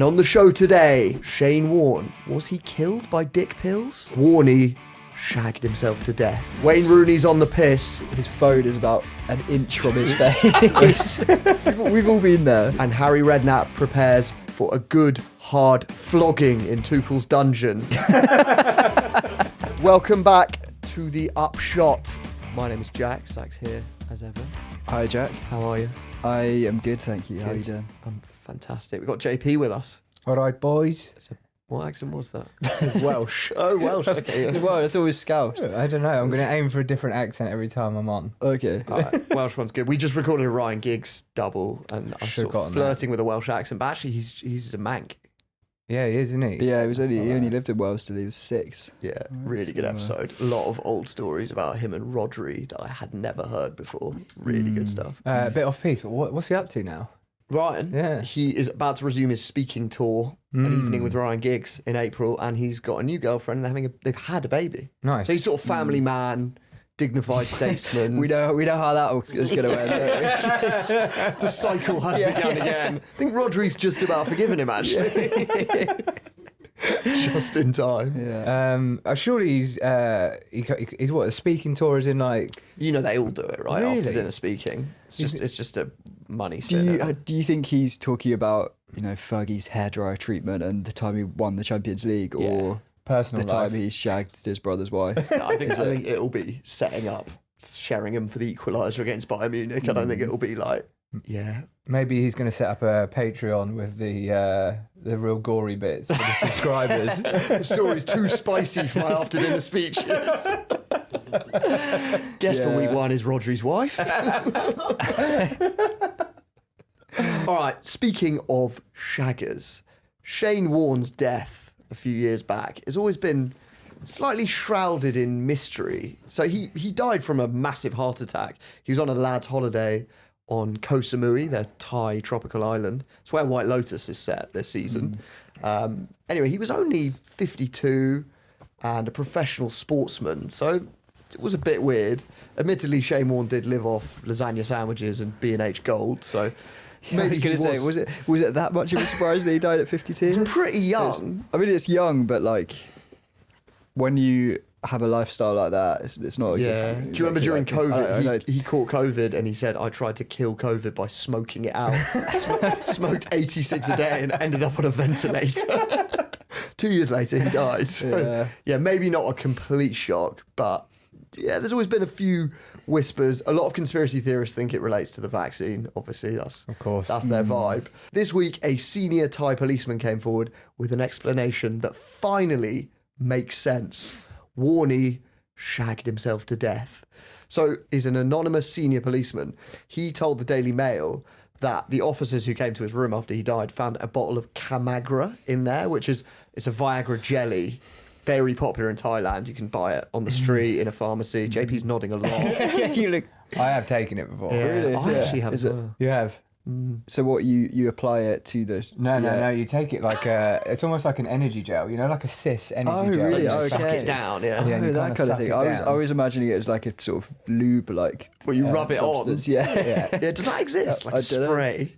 And on the show today, Shane Warne. Was he killed by dick pills? Warney shagged himself to death. Wayne Rooney's on the piss. His phone is about an inch from his face. We've all been there. And Harry Redknapp prepares for a good, hard flogging in Tuchel's dungeon. Welcome back to the Upshot. My name is Jack. Sack's here, as ever. Hi, Jack. How are you? I am good, thank you. Good. How are you doing? I'm fantastic. We've got JP with us. All right, boys. What accent was that? Welsh. Oh, Welsh. Okay. Well, it's always Scouse. I don't know. I'm going to aim for a different accent every time I'm on. Okay. All right. Welsh one's good. We just recorded a Ryan Giggs double, and I was Should've sort of gotten flirting with a Welsh accent, but actually he's a mank. Yeah, he is, isn't he? Yeah, he only lived in Wales till he was 6. Yeah, really good episode. A lot of old stories about him and Rodri that I had never heard before. Really good stuff. A bit off piece, but what's he up to now? Ryan, Yeah. he is about to resume his speaking tour, an evening with Ryan Giggs in April, and he's got a new girlfriend and they've had a baby. Nice. So he's sort of family man, dignified statesman. We know how that is going to end. The cycle has begun again. I think Rodri's just about forgiven him, actually. Just in time. Yeah. Surely he's what, a speaking tour is in like... You know they all do it, right? Really? After dinner speaking. It's just a money spinner. Do you think he's talking about, Fergie's hairdryer treatment and the time he won the Champions League, or Personal the life. time he shagged his brother's wife? I think it'll be setting up Sheringham for the equaliser against Bayern Munich. I don't think it'll be like, yeah. Maybe he's going to set up a Patreon with the real gory bits for the subscribers. The story's too spicy for my after dinner speeches. Guest for week 1 is Rodri's wife. All right, speaking of shaggers, Shane Warne's death a few years back has always been slightly shrouded in mystery. So he died from a massive heart attack. He was on a lad's holiday on Koh Samui, their Thai tropical island. It's where White Lotus is set this season. Anyway, he was only 52 and a professional sportsman, so it was a bit weird. Admittedly, Shane Warne did live off lasagna sandwiches and B&H Gold, so maybe I was going to say, was it that much of a surprise that he died at 52? It's pretty young. It's young, but like when you have a lifestyle like that, it's not exactly. Do you remember during COVID, I he caught COVID and he said, I tried to kill COVID by smoking it out. Smoked 86 a day and ended up on a ventilator. 2 years later, he died. So, yeah, maybe not a complete shock, but yeah, there's always been a few whispers. A lot of conspiracy theorists think it relates to the vaccine. Obviously, that's their vibe. This week, a senior Thai policeman came forward with an explanation that finally makes sense. Warney shagged himself to death. So is an anonymous senior policeman. He told the Daily Mail that the officers who came to his room after he died found a bottle of Viagra in there, it's a Viagra jelly, very popular in Thailand. You can buy it on the street, in a pharmacy. JP's nodding a lot. I have taken it before. Yeah, Really? I actually have Is as it? well. You have? So what, you apply it to the... No, you take it like it's almost like an energy gel, like a cis energy gel. Really? You Oh, Suck okay. it down, yeah. Yeah, you that kinda kind of suck thing. it I was down. imagining it as like a sort of lube, like... Well, you rub it on. substance. Yeah. Yeah, does that exist? Like I a don't know. spray?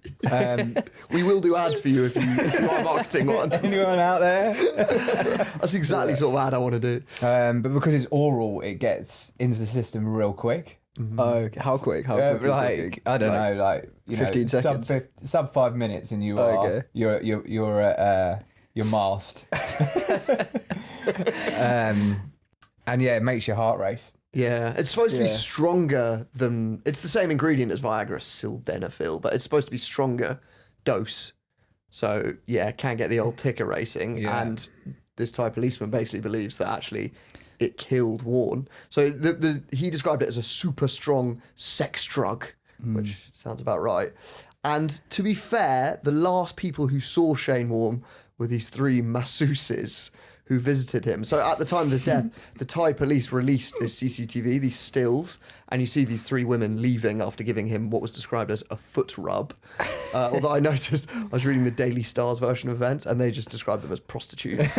We will do ads for you if you are marketing one. Anyone out there? That's exactly sort of ad I want to do. But because it's oral, it gets into the system real quick. Okay. How quick? How quick? are we talking? Like I don't know, like 15 seconds? sub 5 minutes, and you are Okay. you're masked. And yeah, it makes your heart race. Yeah, it's supposed to be Yeah. stronger than... It's the same ingredient as Viagra, sildenafil, but it's supposed to be stronger dose. So, yeah, it can get the old ticker racing. Yeah. And this Thai policeman basically believes that actually it killed Warne. So he described it as a super strong sex drug, which sounds about right. And to be fair, the last people who saw Shane Warne were these 3 masseuses who visited him. So at the time of his death, the Thai police released this CCTV, these stills, and you see these 3 women leaving after giving him what was described as a foot rub. Although I noticed, I was reading the Daily Star's version of events, and they just described them as prostitutes.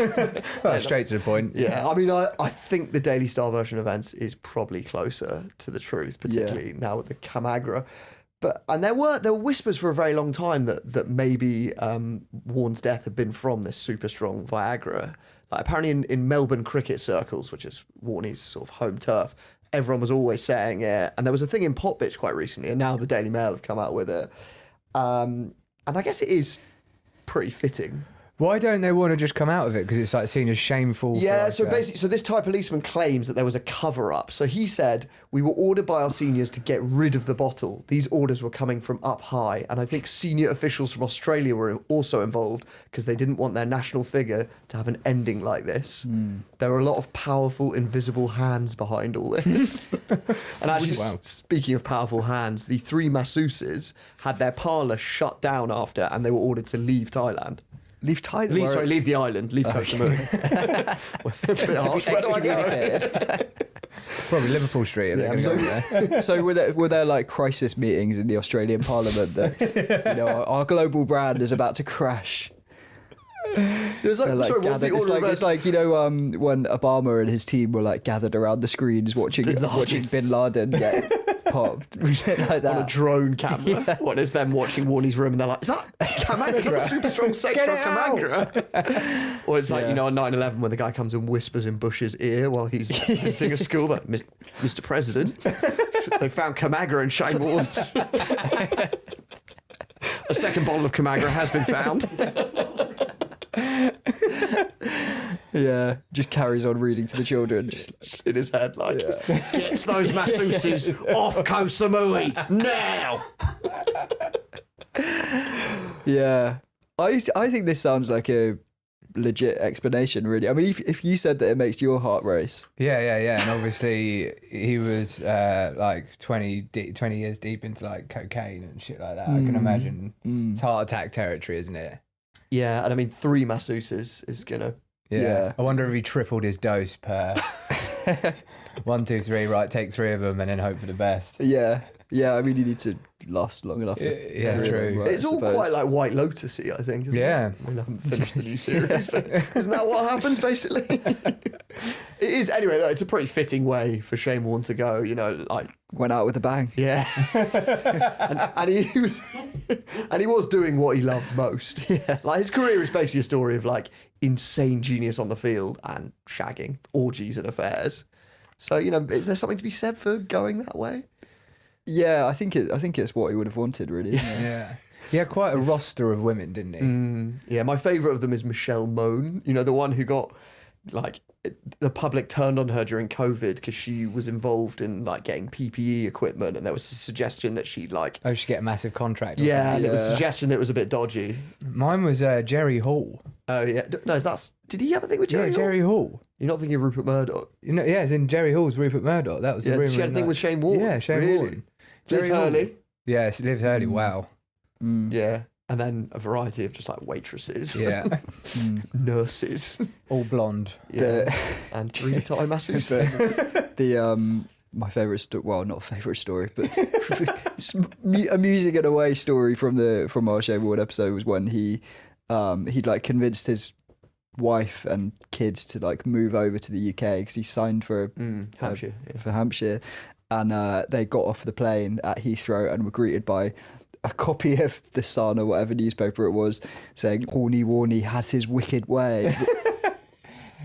Well, straight to the point. Yeah, I mean, I think the Daily Star version of events is probably closer to the truth, particularly now with the Viagra. And there were whispers for a very long time that maybe Warne's death had been from this super strong Viagra. Like apparently in Melbourne cricket circles, which is Warney's sort of home turf, everyone was always saying it. And there was a thing in Potbitch quite recently, and now the Daily Mail have come out with it. And I guess it is pretty fitting. Why don't they want to just come out of it? Because it's like seen as shameful. Yeah, for like so this Thai policeman claims that there was a cover-up. So he said, we were ordered by our seniors to get rid of the bottle. These orders were coming from up high. And I think senior officials from Australia were also involved because they didn't want their national figure to have an ending like this. There are a lot of powerful, invisible hands behind all this. And actually, speaking of powerful hands, the 3 masseuses had their parlour shut down after, and they were ordered to leave Thailand. Leave Thailand. Leave the island. Leave Koh Samui. Bit harsh. Where do I go? probably Liverpool Street. So were there like crisis meetings in the Australian Parliament that our global brand is about to crash? It's like, like it's like when Obama and his team were like gathered around the screens watching Bin Laden get popped like that on a drone camera. Yeah. What is them watching Warney's room and they're like, is that Camagra? Is that a super strong sex for Camagra? Or it's like on 9/11 when the guy comes and whispers in Bush's ear while he's visiting a school that Mr. President, they found Camagra in Shane Warne's. A second bottle of Camagra has been found. Yeah, just carries on reading to the children, just in his head, like, gets those masseuses off Koh Samui now. Yeah, I think this sounds like a legit explanation, really. I mean, if you said that it makes your heart race. Yeah, and obviously he was like 20 years deep into like cocaine and shit like that. I can imagine it's heart attack territory, isn't it? Yeah, and I mean 3 masseuses is gonna. Yeah. I wonder if he tripled his dose per 1, 2, 3. Right, take 3 of them and then hope for the best. Yeah. I mean, you need to last long enough. Yeah, true. Right, it's all quite like White Lotus-y, I think. Isn't it? I mean, I haven't finished the new series, but isn't that what happens basically? It is. Anyway, it's a pretty fitting way for Shane Warne to go. Like went out with a bang. Yeah, and he was doing what he loved most. Yeah, like his career is basically a story of like insane genius on the field and shagging, orgies and affairs. So is there something to be said for going that way? Yeah, I think it's what he would have wanted, really. Yeah. He had quite a roster of women, didn't he? Yeah, my favourite of them is Michelle Mone. The one who got like the public turned on her during COVID because she was involved in like getting PPE equipment, and there was a suggestion that she'd like she'd get a massive contract. And there was a suggestion that it was a bit dodgy. Mine was Jerry Hall. Oh yeah, no, did he have a thing with Jerry Hall? Jerry Hall. You're not thinking of Rupert Murdoch? It's in Jerry Hall's Rupert Murdoch. That was the rumour. She had a thing with Shane Warne. Yeah, Shane Warne. Liz Hurley. Yes, Liv Hurley. Wow. Yeah. And then a variety of just like waitresses. Yeah. Nurses. All blonde. Yeah. And 3 Thai masseuses. My favourite story, well, not favourite story, but amusing in a way story from our Shane Warne episode was when he'd like convinced his wife and kids to like move over to the UK because he signed for Hampshire. For Hampshire. And they got off the plane at Heathrow and were greeted by a copy of The Sun or whatever newspaper it was saying, Horny Warney had his wicked way.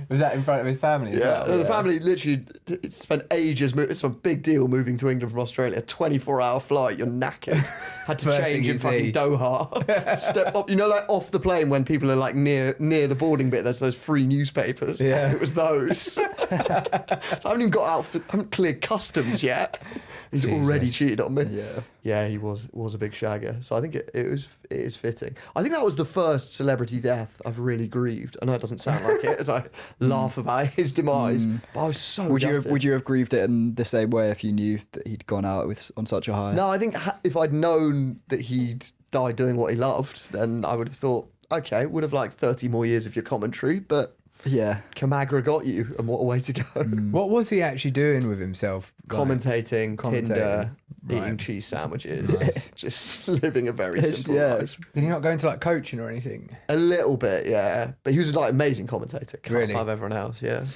Was that in front of his family as well? The family literally spent ages. It's a big deal moving to England from Australia. 24-hour flight, you're knackered. Had to change in fucking Doha. Step up, like off the plane when people are like near the boarding bit, there's those free newspapers. Yeah. It was those. So I haven't even got out, I haven't cleared customs yet. He's already cheated on me. Yeah, he was a big shagger. So I think it is fitting. I think that was the first celebrity death I've really grieved. I know it doesn't sound like it as I laugh about his demise, but I was so gutted. Would you have grieved it in the same way if you knew that he'd gone out on such a high? No, I think if I'd known that he'd died doing what he loved, then I would have thought, okay, would have liked 30 more years of your commentary, but yeah, Camagra got you, and what a way to go. What was he actually doing with himself? Commentating, Tinder, eating cheese sandwiches, just living a very simple life. Did he not go into like coaching or anything? A little bit, yeah. But he was like amazing commentator. Can't have everyone else, yeah.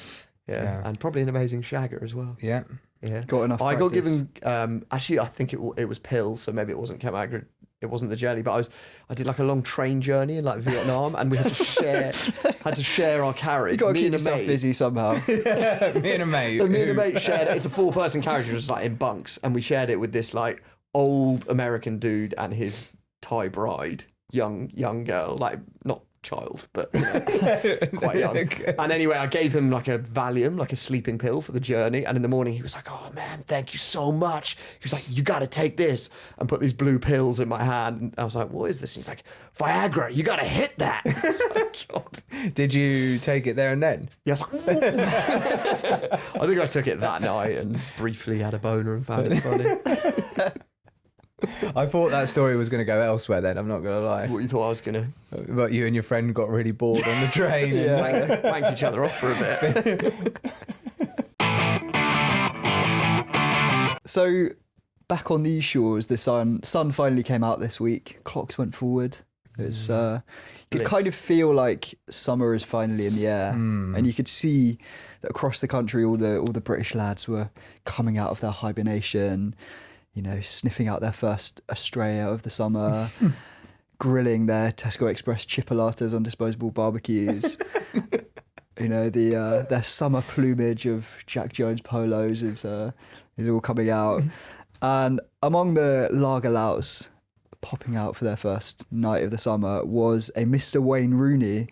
Yeah, and probably an amazing shagger as well. Yeah. Yeah, Got enough I got practice. given. Actually, I think it was pills, so maybe it wasn't Chemagra. It wasn't the jelly, but I did like a long train journey in like Vietnam, and we had to share our carriage. You got to Me keep and a yourself mate- busy somehow. Me and a mate. Me and a mate shared it. It's a 4-person carriage, which was like in bunks, and we shared it with this like old American dude and his Thai bride, young girl, like not child, but you know, quite young. Okay. And anyway, I gave him like a Valium, like a sleeping pill for the journey. And in the morning, he was like, "Oh man, thank you so much." He was like, "You got to take this," and put these blue pills in my hand. And I was like, "What is this?" And he's like, "Viagra. You got to hit that." I was like, God. Did you take it there and then? Yeah, I was like, I think I took it that night and briefly had a boner and found it funny. I thought that story was going to go elsewhere then, I'm not going to lie. What you thought I was gonna But you and your friend got really bored on the train. wanked each other off for a bit. So back on these shores, the sun finally came out this week. Clocks went forward. It's you could Bliss. kind of feel like summer is finally in the air, and you could see that across the country, all the British lads were coming out of their hibernation. You know, sniffing out their first Australia of the summer, grilling their Tesco Express chipolatas on disposable barbecues. You know, their summer plumage of Jack Jones polos is all coming out. And among the lager louts popping out for their first night of the summer was a Mr. Wayne Rooney,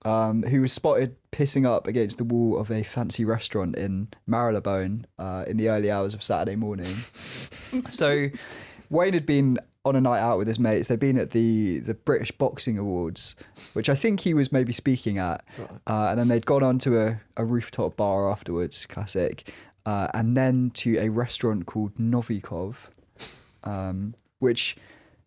who was spotted pissing up against the wall of a fancy restaurant in Marylebone in the early hours of Saturday morning. So Wayne had been on a night out with his mates. They'd been at the British Boxing Awards, which I think he was maybe speaking at. And then they'd gone on to a rooftop bar afterwards, classic, and then to a restaurant called Novikov, which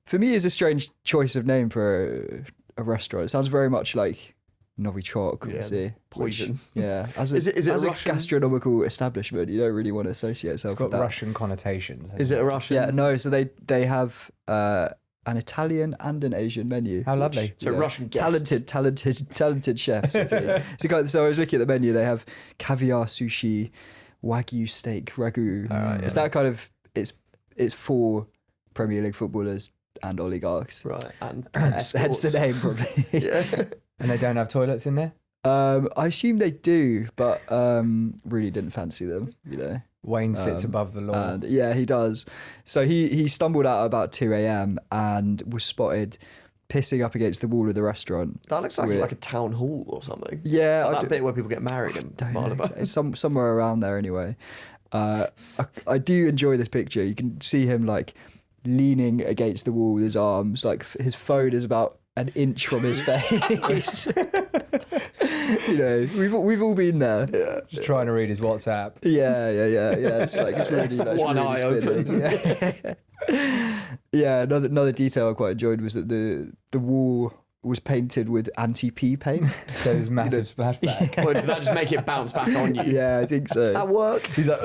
for me is a strange choice of name for a restaurant. It sounds very much like Novichok, obviously. poison. As Is it as a Russian? gastronomical establishment, you don't really want to associate yourself It's got with that. Russian connotations. hasn't Is it a Russian? Yeah, no. So they have an Italian and an Asian menu. How lovely. So Russian guests. talented chefs. I think. So I was looking at the menu. They have caviar sushi, wagyu steak, ragu. It's that kind of. It's for Premier League footballers and oligarchs. Right, and Hence the name, probably. Yeah. And they don't have toilets in there? I assume they do, but really didn't fancy them. You know. Wayne sits above the law. And yeah, he does. So he stumbled out at about 2 a.m. and was spotted pissing up against the wall of the restaurant. That looks like a town hall or something. Yeah, Like I that bit where people get married in don't know Marylebone. exactly. Somewhere around there anyway. I do enjoy this picture. You can see him like leaning against the wall with his arms, like his phone is about an inch from his face. You know, we've all been there. Yeah. Just trying to read his WhatsApp. Yeah. It's like it's really it's One really eye spinning. open. Yeah. Another detail I quite enjoyed was that the wall was painted with anti-pee paint. So there's massive splashback. Or does that just make it bounce back on you? Yeah, I think so. Does that work? He's like,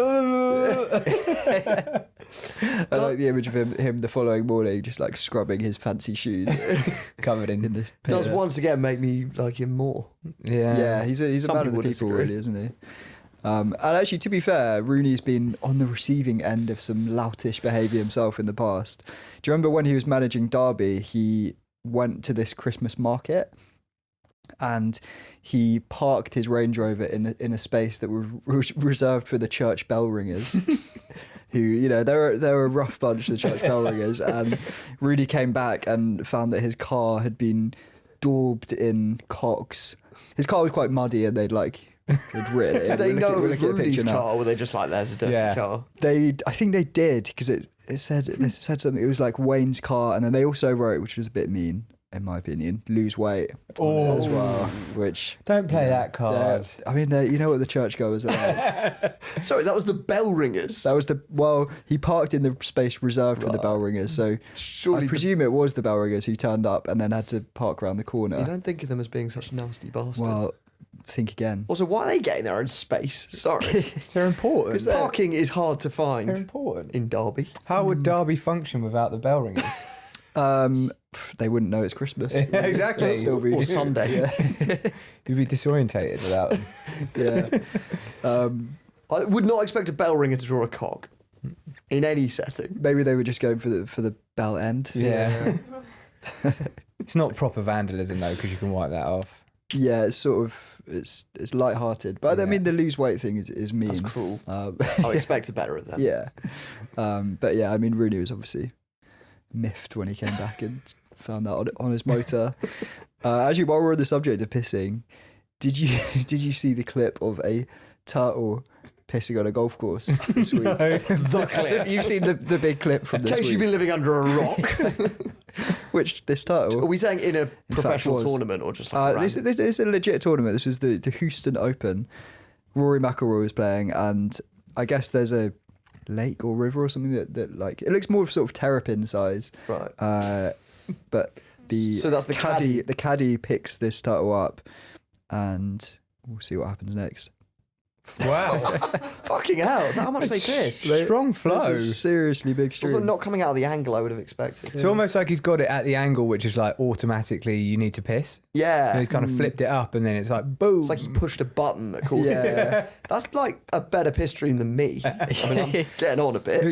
I like the image of him the following morning just like scrubbing his fancy shoes covered in. in the Does pit. once again make me like him more. Yeah. He's a Some man of the people people, disagree. really, isn't he? And actually, to be fair, Rooney's been on the receiving end of some loutish behaviour himself in the past. Do you remember when he was managing Derby, he went to this Christmas market and he parked his Range Rover in a space that was reserved for the church bell ringers. Who, you know, they're a rough bunch, the church bell ringers. And Rooney came back and found that his car had been daubed in cocks. His car was quite muddy and they'd written it. Did they We're know looking it was at the Rooney's picture now. car, or were they just like, there's a dirty Yeah. car? I think they did because it said something. It was like Wayne's car, and then they also wrote, which was a bit mean in my opinion, lose weight on it as well. Which Don't play that card. I mean, you know what the churchgoers are like. Sorry, that was the bell ringers. That was he parked in the space reserved for the bell ringers. So Surely I presume it was the bell ringers who turned up and then had to park around the you corner. don't think of them as being such nasty bastards. Well, think again. Also, why are they getting their own space? Sorry. They're important. Parking is hard to They're find important. in Derby. How would Derby function without the bell ringers? they wouldn't know it's Christmas. Exactly. They'd still be, Or Sunday. Yeah. You'd be disorientated without them. Yeah. I would not expect a bell ringer to draw a cock in any setting. Maybe they were just going for the bell end. Yeah. It's not proper vandalism though, because you can wipe that off. Yeah, it's sort of it's light-hearted, but I mean the lose weight thing is mean. That's cruel. I expected better of that. Yeah, but yeah, I mean Rooney was obviously miffed when he came back and found that on his motor. Actually, while we're on the subject of pissing, did you see the clip of a turtle pissing on a golf course this week? The clip. You've seen the big clip from In this case week. you've been living under a rock. Which this turtle? Are we saying in a professional was. tournament or just like a This is a legit tournament. This was the Houston Open. Rory McIlroy was playing, and I guess there's a lake or river or something that like it looks more of sort of terrapin size. Right. But So that's the caddy. The caddy picks this turtle up, and we'll see what happens next. Wow. Fucking hell, is that how much they piss? Strong flow. It's a seriously big stream. Also not coming out of the angle I would have expected. It's almost like he's got it at the angle, which is like automatically you need to piss. Yeah. And he's kind of flipped it up, and then it's like boom. It's like he pushed a button that causes Yeah. it. That's like a better piss stream than me. I mean, I'm getting on a bit.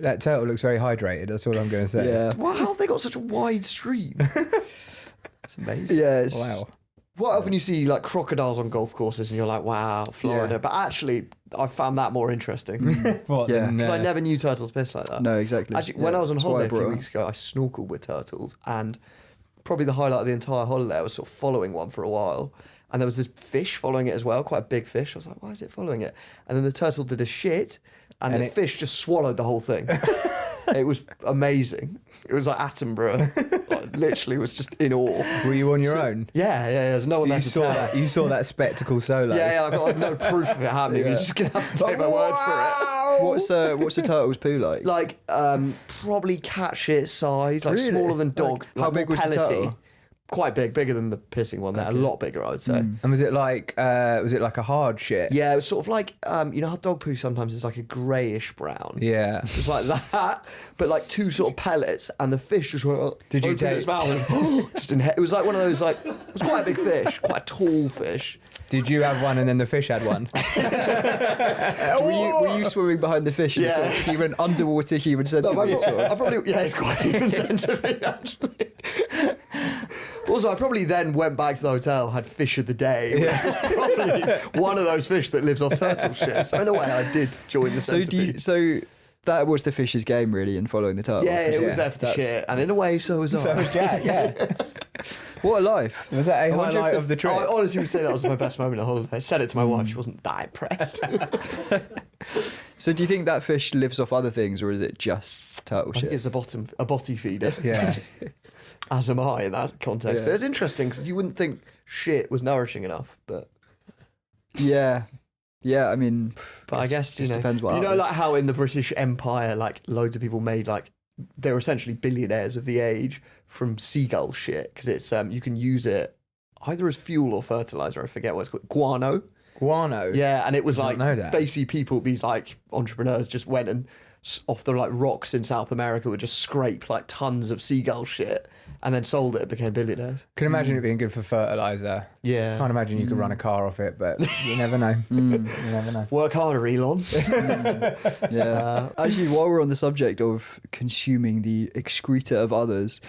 that turtle looks very hydrated. That's all I'm going to say. Yeah. Wow, how have they got such a wide stream? It's amazing. Yeah. It's, Wow. Quite often you see like crocodiles on golf courses and you're like, wow, Florida. Yeah. But actually, I found that more interesting. What? Yeah. then, Because I never knew turtles piss like that. No, exactly. Actually, when Yeah, I was on that's why I holiday a brought few it up. weeks ago, I snorkeled with turtles, and probably the highlight of the entire holiday, I was sort of following one for a while, and there was this fish following it as well, quite a big fish. I was like, why is it following it? And then the turtle did a shit, and the fish just swallowed the whole thing. It was amazing. It was like Attenborough. Like, literally was just in awe. Were you on your own? Yeah, there's no So one there you to saw tell. that. You saw that spectacle solo. Yeah, I got no proof of it happening. Yeah. You're just gonna have to take my word for it. What's a turtle's poo like? Like probably cat shit size, like Really? smaller than dog. Like, how like big more was the pellety. turtle? Quite big, bigger than the pissing one there. A lot bigger, I would say. And was it like a hard shit? Yeah, it was sort of like you know how dog poo sometimes is like a greyish brown. Yeah. It was like that, but like two sort of pellets, and the fish just went. Did you opened take- its mouth and just it was like one of those like it was quite a big fish, quite a tall fish. Did you have one and then the fish had one? Were you swimming behind the fish in a sort of human underwater human centipede? Sort of? I probably it's quite human centipede actually. Also, I probably then went back to the hotel, had fish of the day. Which was probably one of those fish that lives off turtle shit. So in a way, I did join the centipede. So that was the fish's game, really, in following the turtle. Yeah, it was Yeah, there for the that's- shit, and in a way, so was I. So was Jack, yeah. What a life! Was that a I wonder if highlight the- of the trip? I honestly would say that was my best moment of holiday. I said it to my wife; she wasn't that impressed. So do you think that fish lives off other things, or is it just turtle I think shit? it's a botty feeder. Yeah. As am I in that context. Yeah. But it's interesting because you wouldn't think shit was nourishing enough, but Yeah, I mean, I guess you just know, depends what you know, happens. like how in the British Empire, like loads of people made like they were essentially billionaires of the age from seagull shit because it's you can use it either as fuel or fertilizer. I forget what it's called. Guano. Guano. Yeah, and it was Did not like know that. basically people, these like entrepreneurs just went and off the like rocks in South America would just scrape like tons of seagull shit and then sold it and became billionaires. Can imagine it being good for fertilizer. Yeah. Can't imagine you could run a car off it, but you never know. You never know. Work harder, Elon. Yeah. Actually, while we're on the subject of consuming the excreta of others,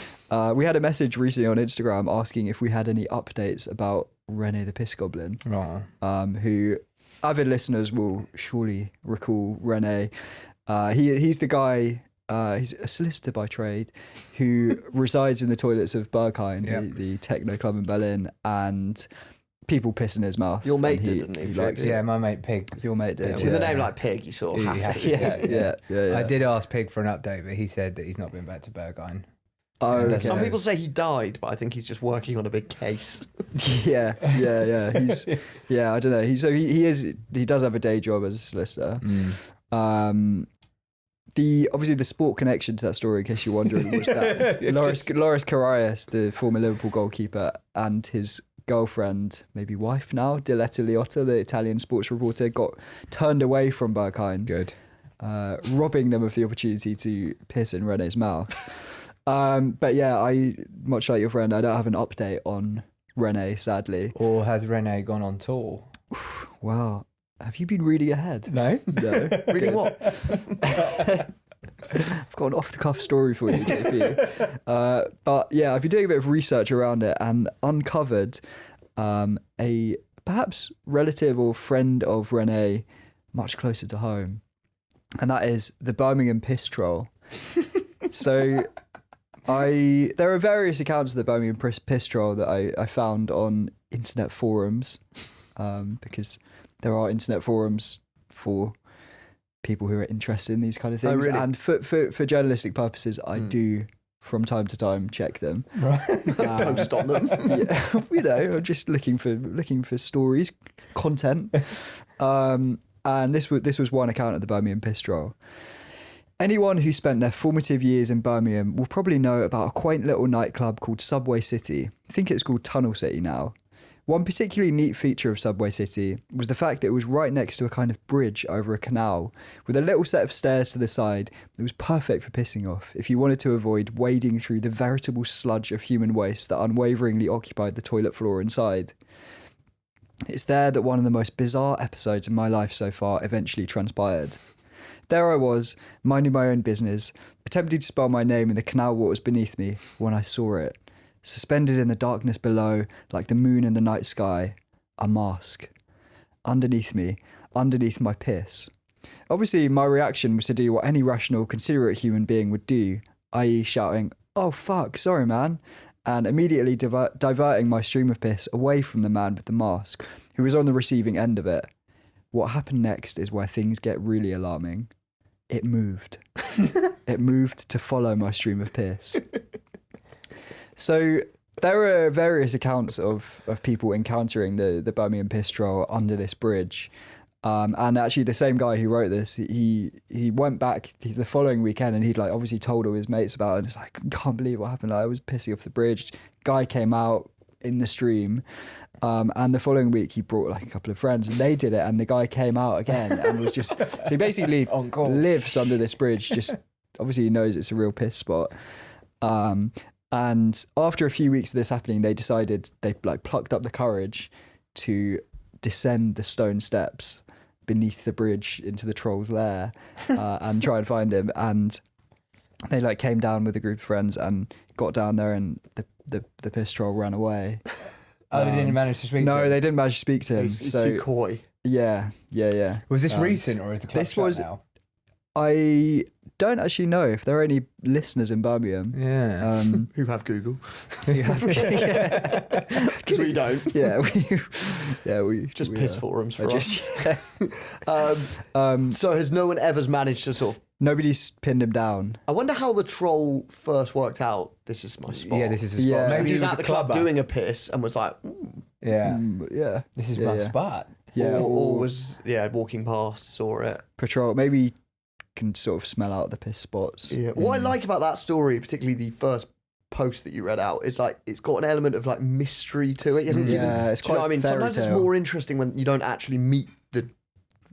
we had a message recently on Instagram asking if we had any updates about Rene the Piss Goblin, Oh. who avid listeners will surely recall Rene. He's the guy. He's a solicitor by trade who resides in the toilets of Berghain, Yep. the techno club in Berlin, and people piss in his mouth. Your mate and did, didn't he? likes Yeah, it. my mate Pig. Your mate did. With a name like Pig, you sort of have to. Yeah. I did ask Pig for an update, but he said that he's not been back to Berghain. Oh, okay. Some people say he died, but I think he's just working on a big case. yeah. He's I don't know. He does have a day job as a solicitor. Obviously the sport connection to that story, in case you're wondering, was that Loris Karius, the former Liverpool goalkeeper, and his girlfriend, maybe wife now, Diletta Leotta, the Italian sports reporter, got turned away from Berghain. Good. Robbing them of the opportunity to piss in Rene's mouth. But yeah, much like your friend, I don't have an update on Rene, sadly. Or has Rene gone on tour? Wow. Have you been reading ahead? No. No. Reading what? I've got an off-the-cuff story for you, JP. But yeah, I've been doing a bit of research around it and uncovered a perhaps relative or friend of Rene much closer to home. And that is the Birmingham piss troll. So there are various accounts of the Birmingham piss troll that I found on internet forums, because there are internet forums for people who are interested in these kind of things. Oh, really? And for journalistic purposes, I do from time to time check them. Right. Post on them. Yeah, I'm just looking for stories, content. And this was one account of the Birmingham piss troll. Anyone who spent their formative years in Birmingham will probably know about a quaint little nightclub called Subway City. I think it's called Tunnel City now. One particularly neat feature of Subway City was the fact that it was right next to a kind of bridge over a canal with a little set of stairs to the side that was perfect for pissing off if you wanted to avoid wading through the veritable sludge of human waste that unwaveringly occupied the toilet floor inside. It's there that one of the most bizarre episodes of my life so far eventually transpired. There I was, minding my own business, attempting to spell my name in the canal waters beneath me when I saw it. Suspended in the darkness below, like the moon in the night sky, a mask. Underneath me, underneath my piss. Obviously, my reaction was to do what any rational, considerate human being would do, i.e. shouting, "Oh fuck, sorry man," and immediately diverting my stream of piss away from the man with the mask, who was on the receiving end of it. What happened next is where things get really alarming. It moved. It moved to follow my stream of piss. So there are various accounts of people encountering the Birmingham piss troll under this bridge. And actually the same guy who wrote this, he went back the following weekend and he'd like obviously told all his mates about it. And it's like, I can't believe what happened. Like, I was pissing off the bridge. Guy came out in the stream. And the following week he brought like a couple of friends and they did it. And the guy came out again and was just, so he basically lives under this bridge. Just obviously he knows it's a real piss spot. And after a few weeks of this happening, they decided they like plucked up the courage to descend the stone steps beneath the bridge into the troll's lair and try and find him. And they like came down with a group of friends and got down there, and the piss troll ran away. Oh, they didn't manage to speak to him? No, they didn't manage to speak to him. He's too coy. Yeah. Was this recent or is the club shut now? I don't actually know if there are any listeners in Birmingham. Yeah. Who have Google. Because we don't. Yeah, we Just piss forums for us. Yeah. So has no one ever managed to sort of... Nobody's pinned him down. I wonder how the troll first worked out, this is my spot. Yeah, this is a spot. Yeah. Maybe he was a at the club clubber. doing a piss and was like, Yeah. Yeah. This is my spot. Yeah. or was, walking past, saw it. Patrol. Maybe can sort of smell out the piss spots. Yeah. What I like about that story, particularly the first post that you read out, is like it's got an element of like mystery to it. It hasn't given, Yeah, it's do you know what I quite mean? Sometimes it's fairy tale. more interesting when you don't actually meet the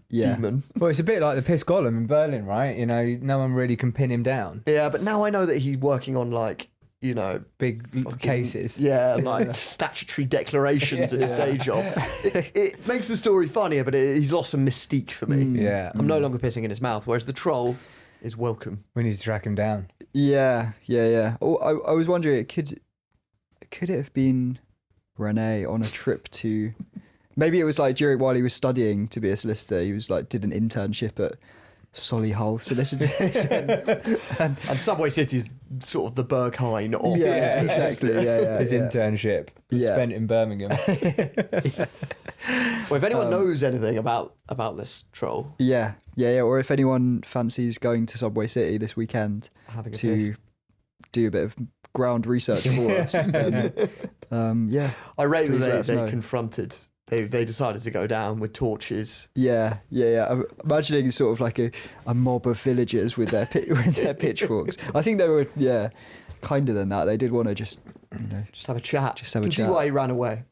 Yeah. demon. Well, it's a bit like the piss golem in Berlin, right? You know, no one really can pin him down. Yeah, but now I know that he's working on like, you know, Big cases. yeah, like statutory declarations in his day job. It makes the story funnier, but he's lost some mystique for me. Yeah. I'm no longer pissing in his mouth, whereas the troll is welcome. We need to track him down. Yeah. Oh, I was wondering, could it have been Rene on a trip to? Maybe it was like while he was studying to be a solicitor, he was like did an internship at Solihull Solicitors. And Subway City's sort of the Berghain of Yeah, exactly. Yeah. His internship spent in Birmingham. Well, if anyone knows anything about this troll, Yeah. Or if anyone fancies going to Subway City this weekend having a to piss. do a bit of ground research for us, then, I rate Please let that us they know. confronted. They decided to go down with torches. Yeah. I'm imagining sort of like a mob of villagers with their pitchforks. I think they were kinder than that. They did want to just Just have a chat. Just have a Can see chat. why he ran away.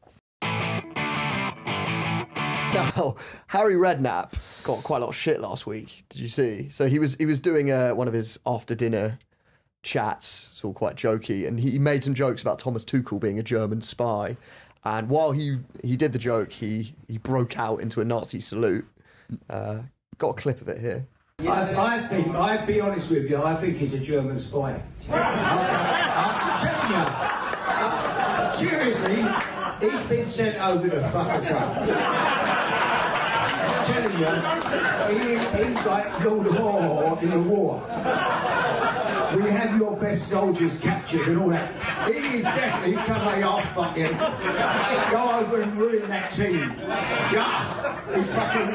Now, Harry Redknapp got quite a lot of shit last week. Did you see? So he was doing one of his after dinner chats. It's all quite jokey. And he made some jokes about Thomas Tuchel being a German spy. And while he did the joke, he broke out into a Nazi salute. Got a clip of it here. I think, I'd be honest with you, I think he's a German spy. I'm telling you, seriously, he's been sent over to fuck us up. I'm telling you, he's like Lord War in the war. We have your best soldiers captured and all that. He is definitely come off fucking go over and ruin that team. Yeah, he's fucking.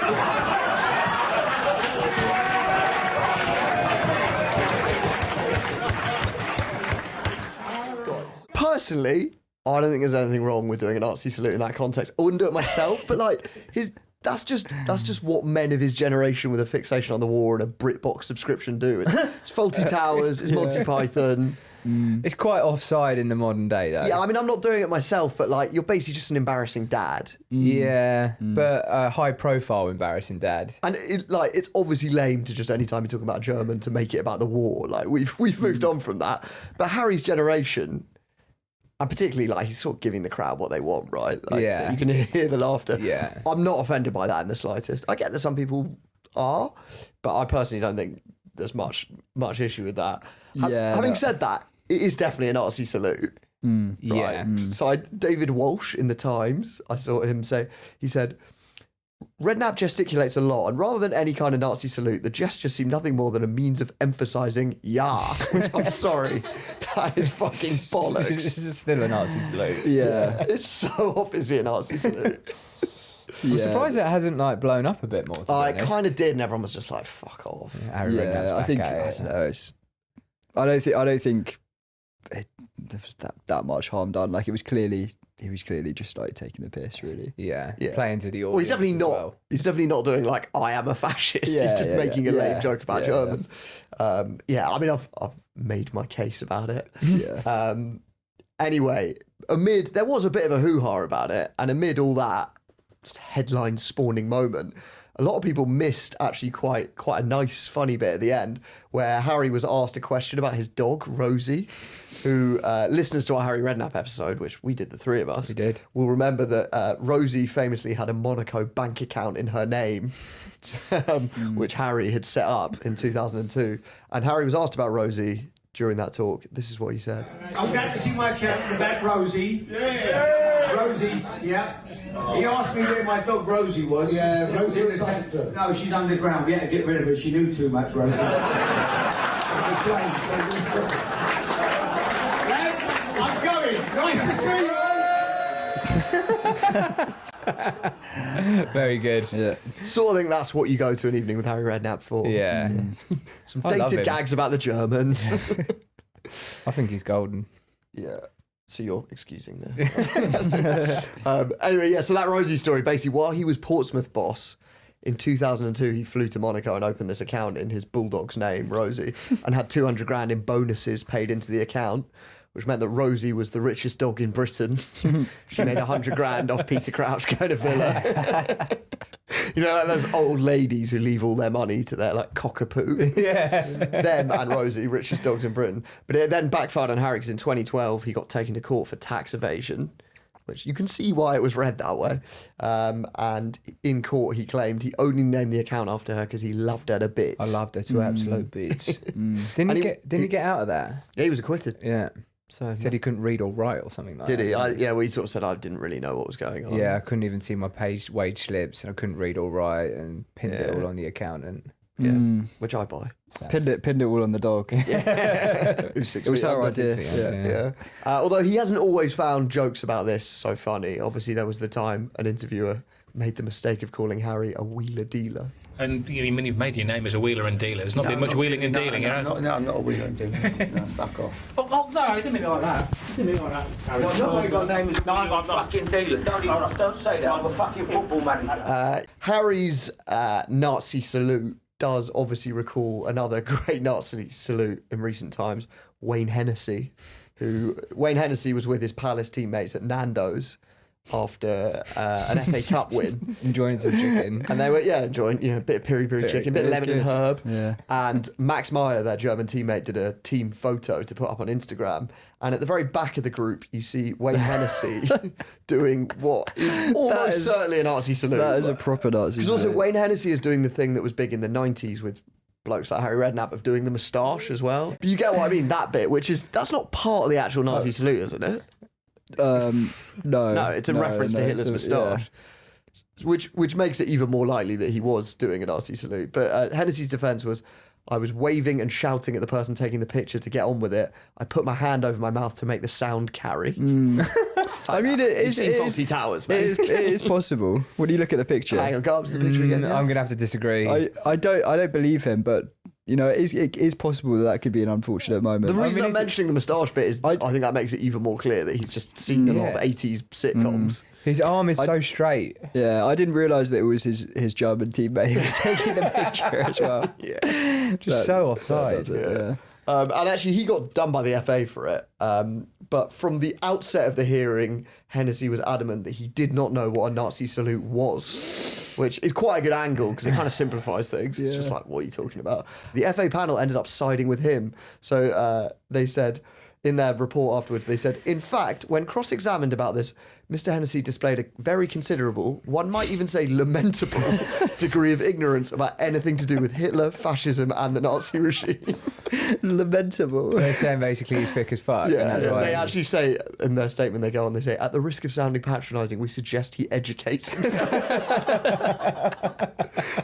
Personally, I don't think there's anything wrong with doing a Nazi salute in that context. I wouldn't do it myself, but like that's just what men of his generation with a fixation on the war and a BritBox subscription do. It's Fawlty Towers, it's Monty Python. It's quite offside in the modern day, though. Yeah, I mean, I'm not doing it myself, but like, you're basically just an embarrassing dad. Yeah, but a high-profile embarrassing dad. And it's obviously lame to just any time you talk about German to make it about the war. Like we've moved on from that. But Harry's generation, and particularly like he's sort of giving the crowd what they want, right? Like, yeah, you can hear the laughter. Yeah, I'm not offended by that in the slightest. I get that some people are, but I personally don't think there's much issue with that. Having said that, it is definitely a Nazi salute. Right? Yeah. So David Walsh in the Times, I saw him say, he said, Redknapp gesticulates a lot, and rather than any kind of Nazi salute, the gesture seemed nothing more than a means of emphasising "yeah." Which I'm sorry, that is fucking bollocks. This is still a Nazi salute. Yeah, it's so obviously a Nazi salute. I'm surprised it hasn't like blown up a bit more. It kind of did, and everyone was just like, "Fuck off." Yeah, I think I don't know. I don't think there was that much harm done. Like he was clearly just like taking the piss, really. Yeah. Playing to the audience. Well, he's definitely not. Well. He's definitely not doing like I am a fascist. He's just making a lame joke about Germans. Yeah. I mean, I've made my case about it. Yeah. Anyway, there was a bit of a hoo-ha about it, and amid all that just headline spawning moment, a lot of people missed actually quite a nice, funny bit at the end where Harry was asked a question about his dog, Rosie, who listeners to our Harry Redknapp episode, which we did, the three of us, will remember that Rosie famously had a Monaco bank account in her name, which Harry had set up in 2002. And Harry was asked about Rosie during that talk. This is what he said. I'm glad to see my accountant about Rosie. Rosie's, yeah. He asked me where my dog Rosie was. Yeah, Rosie in the tester. No, she's underground. We had to get rid of her. She knew too much, Rosie. It's a shame. Lads, I'm going. Nice to see you. Very good. Yeah. Sort of think that's what you go to an evening with Harry Redknapp for. Yeah. Some I love dated him. gags about the Germans. I think he's golden. Yeah. So you're excusing there. Anyway, yeah, so that Rosie story, basically, while he was Portsmouth boss, in 2002, he flew to Monaco and opened this account in his bulldog's name, Rosie, and had 200 grand in bonuses paid into the account, which meant that Rosie was the richest dog in Britain. She made 100 grand off Peter Crouch going to Villa. You know, like those old ladies who leave all their money to their like cockapoo. Yeah. Them and Rosie, richest dogs in Britain. But it then backfired on Harry because in 2012 he got taken to court for tax evasion, which you can see why it was read that way. And in court he claimed he only named the account after her because he loved her to bits. I loved her to absolute bits. Didn't he get out of that? Yeah, he was acquitted. Yeah. So He said he couldn't read or write or something like did that. he? Yeah, well, he sort of said I didn't really know what was going on. Yeah, I couldn't even see my wage slips and I couldn't read or write and pinned it all on the accountant. Yeah, which I buy. Pinned it all on the dog. Who's 6 It was feet our under. idea. Yeah. Although he hasn't always found jokes about this so funny. Obviously, there was the time an interviewer made the mistake of calling Harry a wheeler dealer. And you mean you've made your name as a wheeler and dealer. There's not been much wheeling and dealing, no, yeah? no, I'm not a wheeler and dealer. No, fuck off. Oh, no, I didn't mean it like that. I didn't mean it like that. Harry. Well, nobody's got name as a No, wheeler I'm and not. fucking dealer. Don't say that. I'm a fucking football manager. Harry's Nazi salute does obviously recall another great Nazi salute in recent times, Wayne Hennessy, Wayne Hennessy was with his Palace teammates at Nando's after an FA Cup win. Enjoying some chicken. And they were, enjoying, a bit of piri-piri chicken, a bit of lemon and herb. Yeah. And Max Meyer, their German teammate, did a team photo to put up on Instagram. And at the very back of the group, you see Wayne Hennessy doing what is almost certainly a Nazi salute. That is a proper Nazi Because salute. also Wayne Hennessy is doing the thing that was big in the 90s with blokes like Harry Redknapp of doing the moustache as well. But you get what I mean, that bit, that's not part of the actual Nazi salute, isn't it? No, it's a reference to Hitler's moustache, yeah. which makes it even more likely that he was doing a Nazi salute. But Hennessy's defence was, I was waving and shouting at the person taking the picture to get on with it. I put my hand over my mouth to make the sound carry. I mean, You've seen Fawlty Towers, mate. It is possible. When you look at the picture, Hang on, go up to the picture again. I'm yes. going to have to disagree. I don't believe him, but it is possible that could be an unfortunate moment. The reason I'm mentioning the moustache bit is I think that makes it even more clear that he's just seen a lot of 80s sitcoms. His arm is so straight. Yeah, I didn't realise that it was his German teammate who was taking the picture as well. Yeah. Just so offside. Yeah. And actually, he got done by the FA for it. But from the outset of the hearing, Hennessy was adamant that he did not know what a Nazi salute was, which is quite a good angle because it kind of simplifies things. It's just like, what are you talking about? The FA panel ended up siding with him. So they said, in their report afterwards, they said, in fact, when cross-examined about this, Mr. Hennessy displayed a very considerable, one might even say lamentable, degree of ignorance about anything to do with Hitler, fascism, and the Nazi regime. Lamentable. They're saying basically he's thick as fuck. and that's why- They actually say in their statement, they go on, they say, at the risk of sounding patronising, we suggest he educates himself.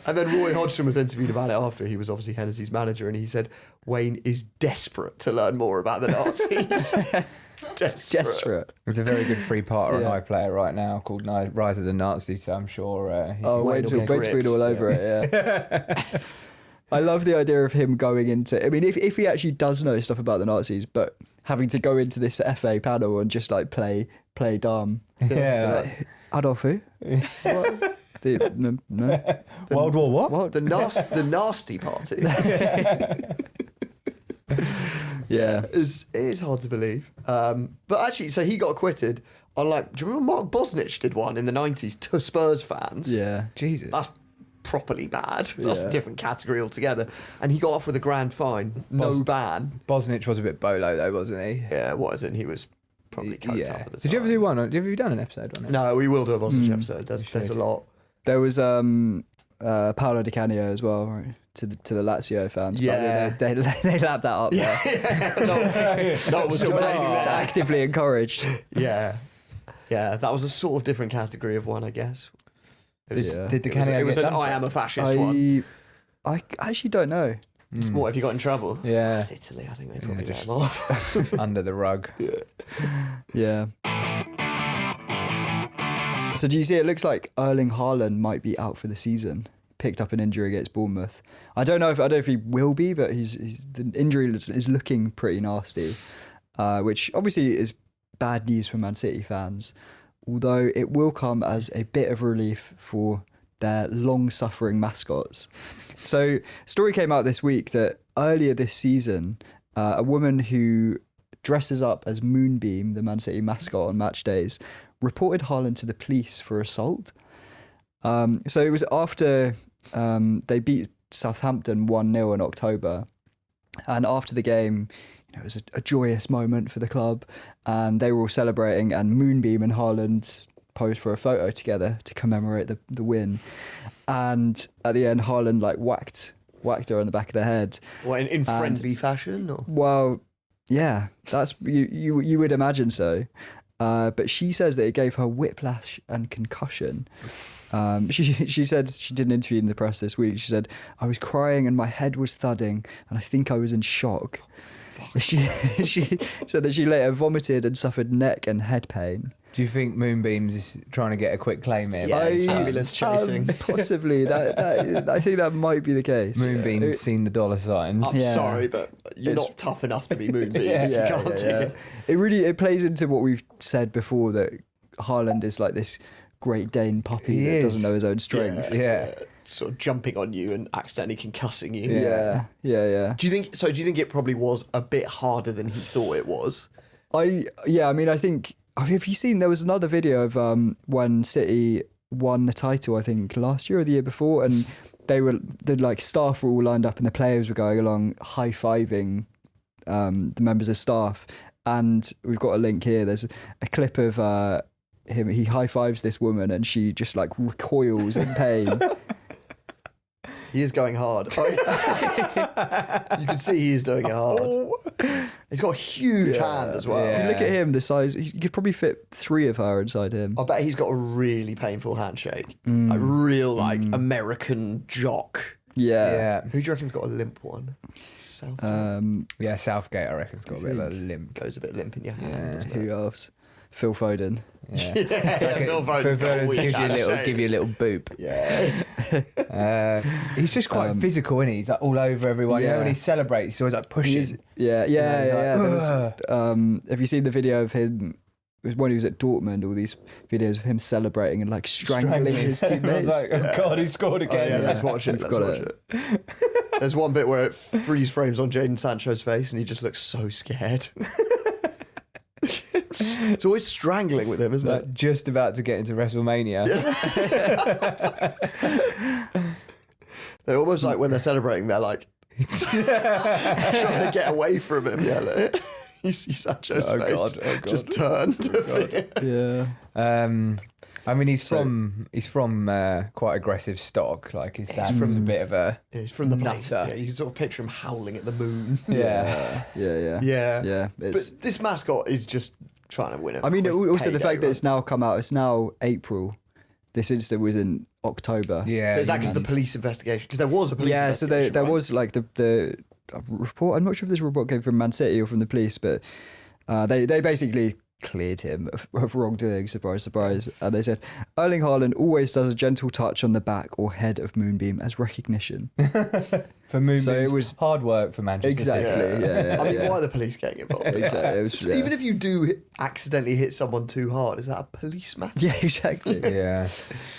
And then Roy Hodgson was interviewed about it after. He was obviously Hennessy's manager, and he said, Wayne is desperate to learn more about the Nazis. Desperate. There's a very good free parter on iPlayer right now called Rise of the Nazis, so I'm sure Wayne's been all over it, yeah. I love the idea of him going into... I mean, if he actually does know stuff about the Nazis, but having to go into this FA panel and just, like, play dumb. Yeah. Like, Adolf who? What? No. World War what? The nasty party. Yeah. It is hard to believe. But actually, so he got acquitted. Unlike, do you remember Mark Bosnich did one in the 90s to Spurs fans? Yeah. Jesus. That's properly bad. That's Yeah. a different category altogether. And he got off with a grand fine, no ban. Bosnich was a bit bolo though, wasn't he? Yeah, what is it? He was probably coked up at the Did you ever time. do one? Have you done an episode on it? No, we will do a Bosnich episode. There's a lot. There was Paolo Di Canio as well, right? To the Lazio fans. But Yeah. they lapped that up there. That was It's actively encouraged. Yeah, that was a sort of different category of one, I guess. It was, Yeah. Did the it was get an done I for am a fascist one. I actually don't know. What, if you got in trouble? Yeah. That's Italy, I think they probably just- let him off. under the rug? Yeah. So do you see? It looks like Erling Haaland might be out for the season. Picked up an injury against Bournemouth. I don't know if he will be, but the injury is looking pretty nasty, which obviously is bad news for Man City fans. Although it will come as a bit of relief for their long-suffering mascots. So, story came out this week that earlier this season, a woman who dresses up as Moonbeam, the Man City mascot on match days, reported Haaland to the police for assault. So it was after they beat Southampton 1-0 in October. And after the game, it was a joyous moment for the club, and they were all celebrating, and Moonbeam and Haaland posed for a photo together to commemorate the win. And at the end, Haaland whacked her on the back of the head. What, in friendly fashion? Or? Well, yeah, that's you would imagine so. But she says that it gave her whiplash and concussion. She said, she did an interview in the press this week. She said, I was crying and my head was thudding and I think I was in shock. She said that she later vomited and suffered neck and head pain. Do you think Moonbeams is trying to get a quick claim in? Yeah, it's ambulance chasing. Possibly. That I think that might be the case. Moonbeam's seen the dollar signs. I'm Yeah. sorry, but you're not tough enough to be Moonbeam Yeah. if you can't take it. It plays into what we've said before, that Haaland is like this Great Dane puppy He that is. doesn't know his own strength. Yeah. Sort of jumping on you and accidentally concussing you. Yeah. Do you think it probably was a bit harder than he thought it was? I think have you seen? There was another video of when City won the title, I think last year or the year before, and the like staff were all lined up and the players were going along high-fiving the members of staff. And we've got a link here. There's a clip of him. He high-fives this woman and she just like recoils in pain. He is going hard. You can see he's doing it hard. He's got a huge hand as well. If you look at him, the size, he could probably fit 3 of her inside him. I bet he's got a really painful handshake. Like real American jock. Yeah. Who do you reckon's got a limp one? Southgate. Southgate, I reckon, has got a bit of a limp. Goes a bit limp in your hand. doesn't it? Who else? Phil Foden. Yeah, Phil Foden's got a weak handshake. give you a little boop. Yeah. He's just quite physical, isn't he? He's like all over everyone. You know, when he celebrates, he's always like pushing. Yeah. There was, have you seen the video of him? It was when he was at Dortmund. All these videos of him celebrating and like strangling his teammates. I was like, oh God, he scored again. Let's watch it. There's one bit where it freeze frames on Jadon Sancho's face, and he just looks so scared. It's always strangling with him, isn't it? Just about to get into WrestleMania. They're almost like when they're celebrating, they're like trying to get away from him. Yeah, you see Sancho's face God. just turn to fear. Yeah. I mean, he's from quite aggressive stock. Like his dad was a bit of a he's from the nutter. Yeah, you can sort of picture him howling at the moon. Yeah. But this mascot is just trying to win it. I mean, also the fact that it's now come out. It's now April. This incident was in October. Yeah. But is that because the police investigation? Because there was a police investigation. So there was like the report. I'm not sure if this report came from Man City or from the police, but they basically cleared him of wrongdoing, surprise, surprise. And they said, Erling Haaland always does a gentle touch on the back or head of Moonbeam as recognition. For Moonbeam, so it was hard work for Manchester City. Yeah. I mean, why are the police getting involved? Exactly. It was, Even if you do accidentally hit someone too hard, is that a police matter? Yeah, exactly. Yeah.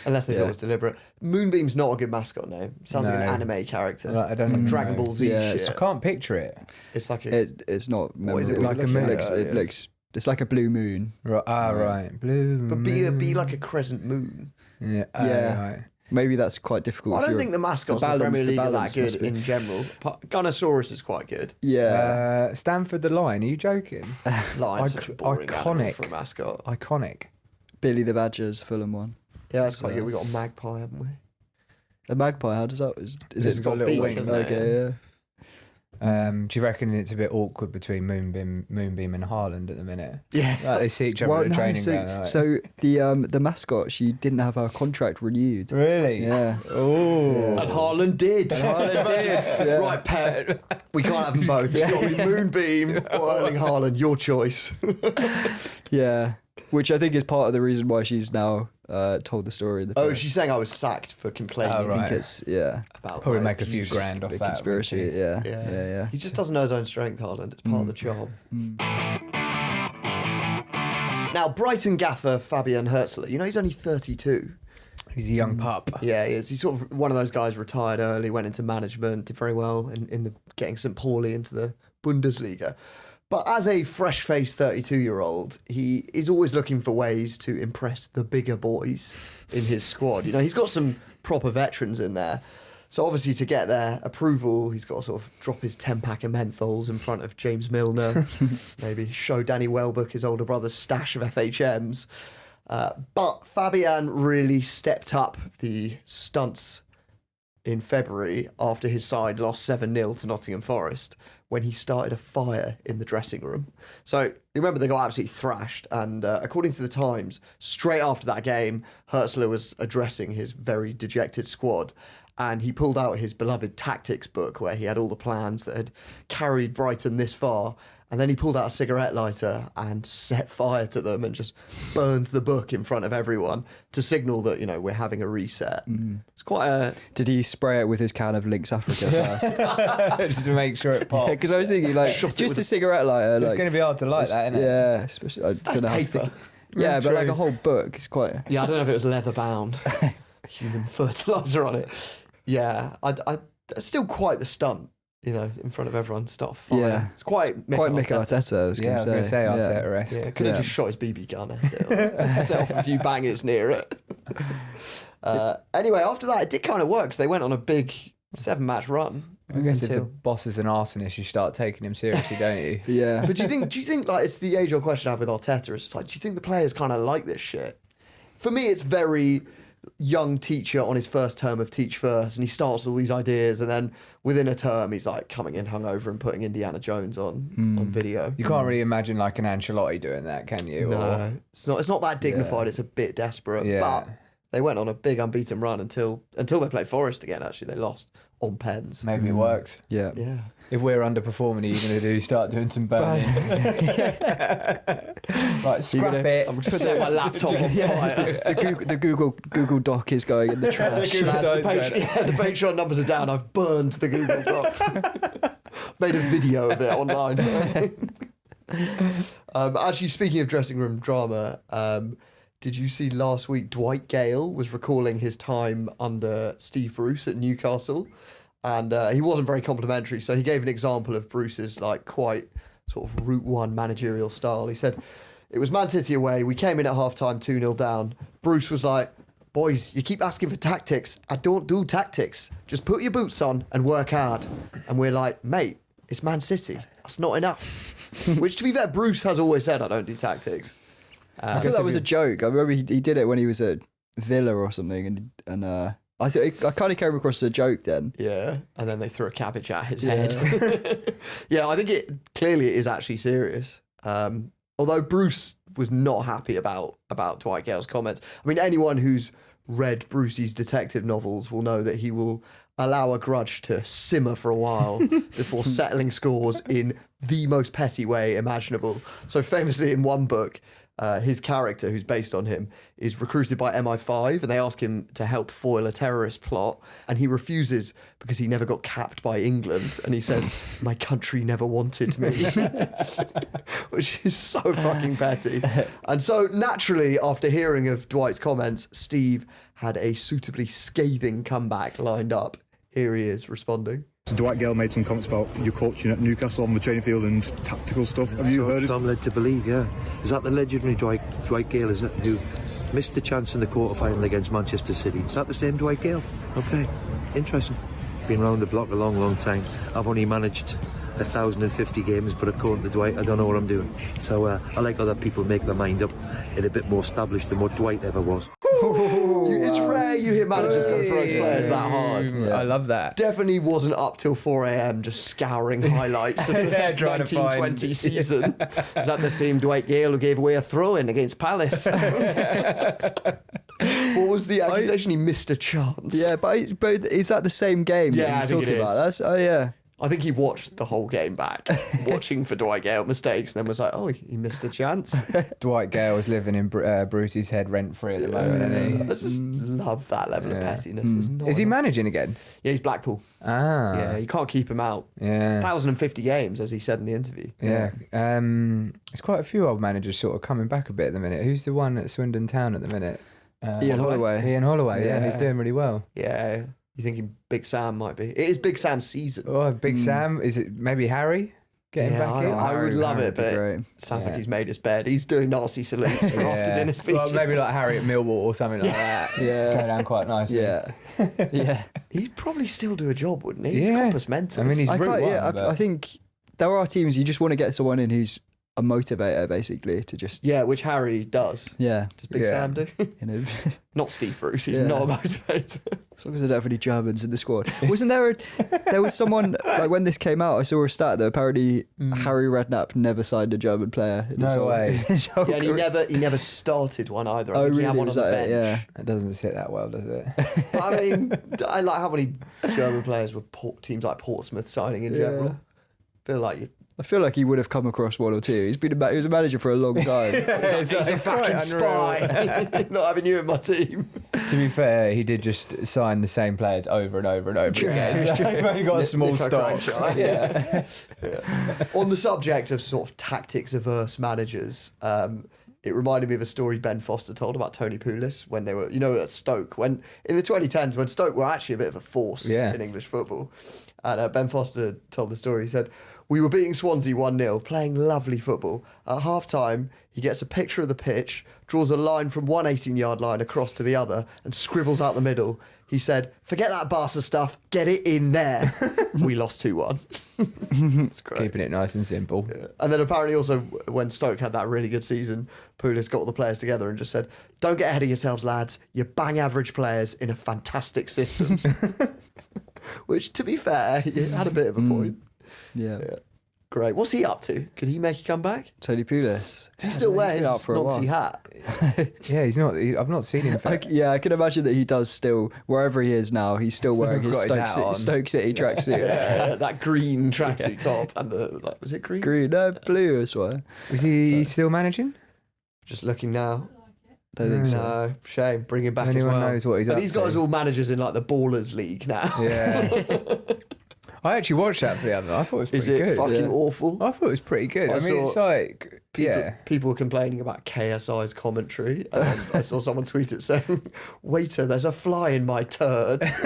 Unless they thought it was deliberate. Moonbeam's not a good mascot name. Sounds like an anime character. Right, I don't it's like know. Dragon Ball Z shit. I can't picture it. It's like a... It's not memorable. What is it like a moon? It looks it's like a blue moon. Right. Right. Blue. But be like a crescent moon. Yeah. Right. Maybe that's quite difficult. I don't think the mascots in the Premier League are that good in general. Gunnosaurus is quite good. Yeah. Stanford the Lion. Are you joking? Lion's such a boring animal for a mascot. Iconic. Billy the Badger's Fulham one. Yeah, that's quite good. We got a magpie, haven't we? A magpie. How does that? Is It's it got little beak, wings, hasn't it? Okay. Yeah. Do you reckon it's a bit awkward between Moonbeam and Haaland at the minute? Yeah. Like they see each other at training. So the mascot, she didn't have her contract renewed. Really? Yeah. Oh. And Haaland did. Yeah. Right, Pep. We can't have them both. It's got to be Moonbeam or Erling Haaland. Your choice. Yeah. Which I think is part of the reason why she's now told the story. Oh, she's saying I was sacked for complaining. Oh, right. I think it's About Probably my make a few grand off big that. conspiracy. wouldn't Yeah. He just doesn't know his own strength, Haaland. It's part of the job. Now, Brighton gaffer Fabian Hertzler, he's only 32. He's a young pup. Yeah, he is. He's sort of one of those guys retired early, went into management, did very well in getting St. Pauli into the Bundesliga. But as a fresh-faced 32-year-old, he is always looking for ways to impress the bigger boys in his squad. He's got some proper veterans in there. So obviously to get their approval, he's got to sort of drop his 10-pack of menthols in front of James Milner, maybe show Danny Welbeck, his older brother's stash of FHMs. But Fabian really stepped up the stunts in February after his side lost 7-0 to Nottingham Forest when he started a fire in the dressing room. So you remember they got absolutely thrashed, and according to the Times, straight after that game, Hertzler was addressing his very dejected squad, and he pulled out his beloved tactics book where he had all the plans that had carried Brighton this far, and then he pulled out a cigarette lighter and set fire to them and just burned the book in front of everyone to signal that, we're having a reset. It's quite a... Did he spray it with his can of Lynx Africa first? Just to make sure it pops. Because I was thinking, just a cigarette lighter. It's going to be hard to light that, isn't it? Yeah, especially. I don't know how paper. thick- Yeah, but like a whole book is quite. Yeah, I don't know if it was leather bound. Human fertilizer on it. Yeah, it's still quite the stunt. you know, in front of everyone, start firing. Yeah. It's quite Mikel Arteta, I was going to say. Arteta-esque. Yeah, could have just shot his BB gun at it, or set off a few bangers near it. Anyway, after that, it did kind of work. So they went on a big 7-match run. I guess if the boss is an arsonist, you start taking him seriously, don't you? Yeah. But do you think like it's the age-old question I have with Arteta? It's like, do you think the players kind of like this shit? For me, it's very young teacher on his first term of Teach First, and he starts all these ideas, and then within a term, he's like coming in hungover and putting Indiana Jones on video. You can't really imagine like an Ancelotti doing that, can you? No, it's not that dignified. It's a bit desperate. Yeah. But they went on a big unbeaten run until they played Forest again. Actually, they lost on pens. Maybe it works. Yeah. Yeah. If we're underperforming, are you going to start doing some burning? Right, scrap it. I'm just set my laptop on fire. The Google Doc is going in the trash. Google Doc The Patreon numbers are down. I've burned the Google Doc. Made a video of it online. Actually, speaking of dressing room drama, did you see last week Dwight Gale was recalling his time under Steve Bruce at Newcastle? And he wasn't very complimentary, so he gave an example of Bruce's like quite sort of Route 1 managerial style. He said, it was Man City away, we came in at half-time 2-0 down. Bruce was like, boys, you keep asking for tactics. I don't do tactics. Just put your boots on and work hard. And we're like, mate, it's Man City. That's not enough. Which, to be fair, Bruce has always said, I don't do tactics. I thought that was a joke. I remember he did it when he was at Villa or something, and I kind of came across as a joke then. Yeah, and then they threw a cabbage at his head. Yeah, I think it clearly is actually serious. Although Bruce was not happy about Dwight Gale's comments. I mean, anyone who's read Brucey's detective novels will know that he will allow a grudge to simmer for a while before settling scores in the most petty way imaginable. So famously in one book, his character, who's based on him, is recruited by MI5 and they ask him to help foil a terrorist plot, and he refuses because he never got capped by England, and he says, my country never wanted me. Which is so fucking petty. And so naturally, after hearing of Dwight's comments, Steve had a suitably scathing comeback lined up. Here he is responding. So Dwight Gale made some comments about your coaching at Newcastle on the training field and tactical stuff. Have you heard it? I'm led to believe, yeah. Is that the legendary Dwight Gale, is it, who missed the chance in the quarter-final against Manchester City? Is that the same Dwight Gale? Okay, interesting. Been round the block a long, long time. I've only managed 1,050 games, but according to Dwight, I don't know what I'm doing. So I like other people make their mind up and a bit more established than what Dwight ever was. It's rare you hear managers go for ex-players that hard. Yeah. I love that. Definitely wasn't up till 4 a.m. just scouring highlights of the 1920 season. Is that the same Dwight Gale who gave away a throw-in against Palace? What was the accusation? He missed a chance. Yeah, but is that the same game Yeah, that I he's think talking it is. about? That's yeah. I think he watched the whole game back, watching for Dwight Gale mistakes, and then was like, oh, he missed a chance. Dwight Gale is living in Brucey's head rent-free at the moment, isn't he? I just love that level of pettiness. There's not Is he enough. managing again? Yeah, he's Blackpool. Ah. Yeah, you can't keep him out. Yeah. 1,050 games, as he said in the interview. Yeah. There's quite a few old managers sort of coming back a bit at the minute. Who's the one at Swindon Town at the minute? Ian Holloway. Ian Holloway, yeah, he's doing really well. Yeah. You thinking Big Sam might be? It is Big Sam's season. Oh, Big Sam. Is it maybe Harry getting back in? I would love it, but great. it sounds like he's made his bed. He's doing Nazi salutes for after dinner speeches. Well, maybe like Harry at Millwall or something like that. Yeah. Go down quite nicely. Yeah. Yeah. He'd probably still do a job, wouldn't he? He's Yeah. compass mental. I mean, he's I Route can't, One, yeah, but- I think there are teams you just want to get someone in who's a motivator, basically, to just yeah, which Harry does. yeah, Does Big Yeah. Sam do? you know. Not Steve Bruce. He's Yeah. not a motivator. As long as there don't have any Germans in the squad. Wasn't there was someone, like when this came out, I saw a stat that apparently Harry Redknapp never signed a German player. In his No whole- way. his whole Yeah, and career. he never started one either. I Oh, think he really? had one Was on the that bench. it? Yeah. That doesn't sit that well, does it? But I mean, I like how many German players were teams like Portsmouth signing in general. Feel like I feel like he would have come across one or two. He was a manager for a long time. he's a fucking spy. Not having you in my team. To be fair, he did just sign the same players over and over and over again. So he's only got a small Nico stock. Cranshaw, yeah. On the subject of sort of tactics averse managers, it reminded me of a story Ben Foster told about Tony Pulis when they were, at Stoke, when in the 2010s, when Stoke were actually a bit of a force in English football. And Ben Foster told the story. He said, "We were beating Swansea 1-0, playing lovely football. At half-time, he gets a picture of the pitch, draws a line from one 18-yard line across to the other, and scribbles out the middle. He said, 'Forget that Barca stuff, get it in there.' We lost 2-1. It's great. Keeping it nice and simple. Yeah. And then apparently also when Stoke had that really good season, Pulis got all the players together and just said, 'Don't get ahead of yourselves, lads. You're bang average players in a fantastic system.' Which, to be fair, he had a bit of a point. Yeah. Great. What's he up to? Could he make a comeback? Tony Pulis. Does he still wear his been out for a Nazi while. hat? Yeah, he's not. I've not seen him. I can imagine that he does still, wherever he is now, he's still wearing his Got his hat on. Stoke City tracksuit. Yeah, that green tracksuit top and the was it green? Green, no, blue as well. Is he still managing? Just looking now. Don't think so. No, shame. Bring him back as Anyone well. knows what he's Are up these guys to? all managers in like the Ballers League now? Yeah. I actually watched that for the other night. I thought it was pretty Is it good. fucking awful? I thought it was pretty good. I mean, saw it's like, People were complaining about KSI's commentary, and then I saw someone tweet it saying, "Waiter, there's a fly in my turd." It's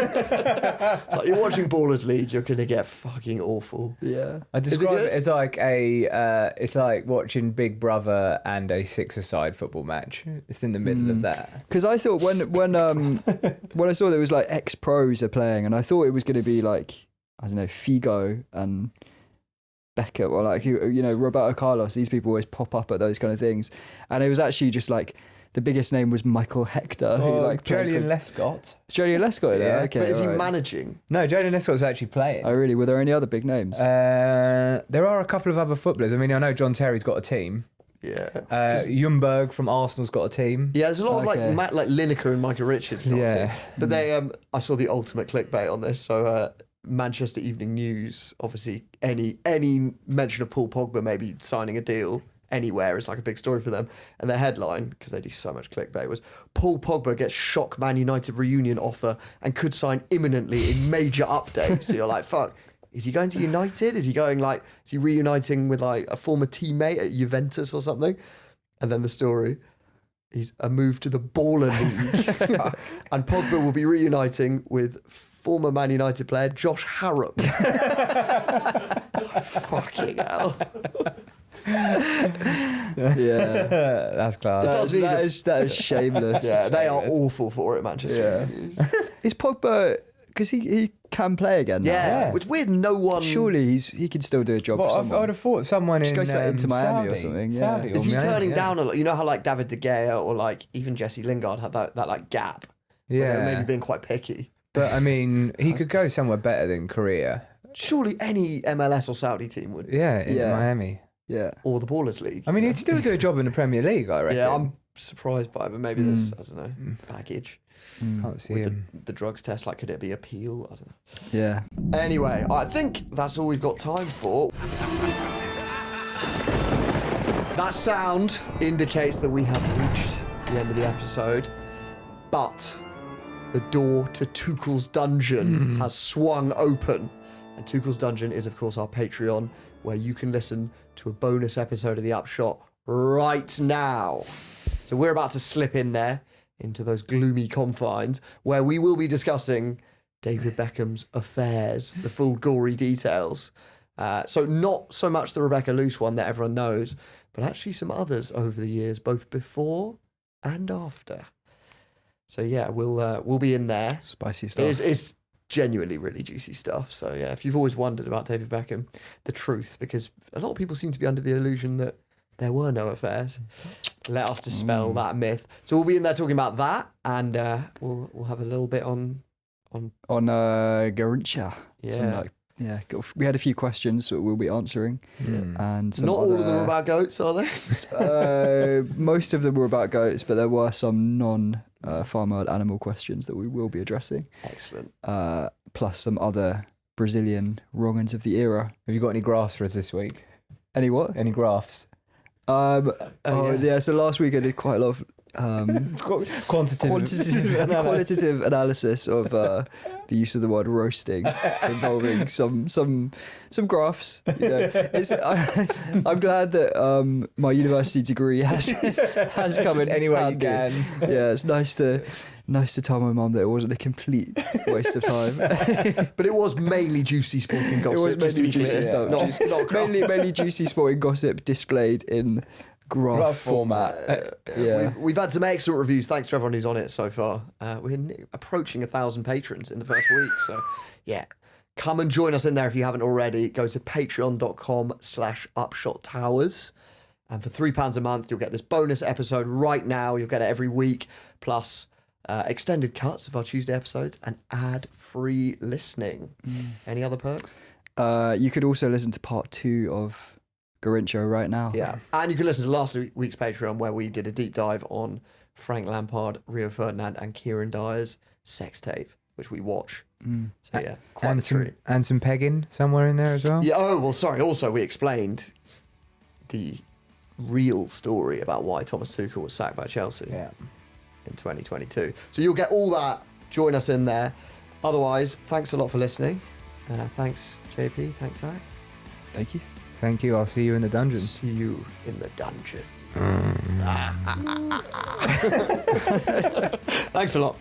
like, you're watching Ballers League, you're gonna get fucking awful. Yeah. I describe good? it as like it's like watching Big Brother and a six-a-side football match. It's in the middle of that. Because I thought when I saw there was like ex-pros are playing, and I thought it was going to be like, I don't know, Figo and Beckham, or like, Roberto Carlos. These people always pop up at those kind of things. And it was actually just like, the biggest name was Michael Hector, who like played Julian for... Lescott. Is Julian Lescott there? Yeah. Okay, But is he alright. managing? No, Julian Lescott's actually playing. Oh, really? Were there any other big names? There are a couple of other footballers. I mean, I know John Terry's got a team. Yeah. Ljungberg from Arsenal's got a team. Yeah, there's a lot of Okay. like Lineker and Michael Richards. Got Yeah. it. But they, I saw the ultimate clickbait on this. So Manchester Evening News, obviously, any mention of Paul Pogba maybe signing a deal anywhere is like a big story for them. And their headline, because they do so much clickbait, was "Paul Pogba gets shock Man United reunion offer and could sign imminently in major update." So you're like, fuck. Is he going to United? Is he reuniting with like a former teammate at Juventus or something? And then the story, he's a move to the Baller League. And Pogba will be reuniting with former Man United player Josh Harrop. Fucking hell. Yeah. That's class. That is shameless. Yeah, they are awful for it, Manchester United. Is Pogba, because he can play again now. Yeah, which weird. No one. Surely he could still do a job for Well, I someone. would have thought someone Just in go straight into Miami or Saudi. something, yeah. Saudi Is he or Miami, turning yeah. down a lot? You know how like David De Gea or like even Jesse Lingard had that like gap. Where they were Yeah. maybe being quite picky. But I mean, he could go somewhere better than Korea. Surely any MLS or Saudi team would. Yeah, in Yeah. Miami. Yeah. Or the Ballers League. I mean, he'd still do a job in the Premier League, I reckon. Yeah, I'm surprised by it, but maybe there's, I don't know, baggage. Can't see With him. the drugs test, like, could it be appeal? I don't know. Yeah. Anyway, I think that's all we've got time for. That sound indicates that we have reached the end of the episode, but the door to Tuchel's Dungeon has swung open. And Tuchel's Dungeon is, of course, our Patreon, where you can listen to a bonus episode of The Upshot right now. So we're about to slip in there into those gloomy confines where we will be discussing David Beckham's affairs, the full gory details. So not so much the Rebecca Luce one that everyone knows, but actually some others over the years, both before and after. So yeah, we'll be in there. Spicy stuff. It's genuinely really juicy stuff. So yeah, if you've always wondered about David Beckham, the truth, because a lot of people seem to be under the illusion that there were no affairs. Let us dispel that myth. So we'll be in there talking about that, and we'll have a little bit on Garrincha. Yeah. We had a few questions that we'll be answering, and some Not all of them are about goats, are they? most of them were about goats, but there were some non-farmyard animal questions that we will be addressing. Excellent. Plus some other Brazilian wrong-uns of the era. Have you got any graphs for us this week? Any what? Any graphs? Yeah. So last week I did quite a lot of Quantitative. qualitative analysis of the use of the word roasting involving some graphs. You know, I'm glad that my university degree has come in any way you handy. can. Yeah, it's nice to tell my mum that it wasn't a complete waste of time. But it was mainly juicy sporting gossip. It was just to mainly be juicy clear. stuff. Not mainly juicy sporting gossip displayed in graph format. Yeah. We've had some excellent reviews. Thanks to everyone who's on it so far. We're approaching 1,000 patrons in the first week. So, yeah. Come and join us in there if you haven't already. Go to patreon.com/upshottowers. And for £3 a month, you'll get this bonus episode right now. You'll get it every week. Plus extended cuts of our Tuesday episodes and ad-free listening. Any other perks? You could also listen to part 2 of Garincho right now. Yeah. And you can listen to last week's Patreon where we did a deep dive on Frank Lampard, Rio Ferdinand and Kieran Dyer's sex tape, which we watch. So yeah, quite And a treat. some pegging somewhere in there as well. Yeah, oh, well, sorry. Also, we explained the real story about why Thomas Tuchel was sacked by Chelsea in 2022. So you'll get all that. Join us in there. Otherwise, thanks a lot for listening. Thanks, JP. Thanks, Zach. Thank you. Thank you. I'll see you in the dungeon. See you in the dungeon. Thanks a lot.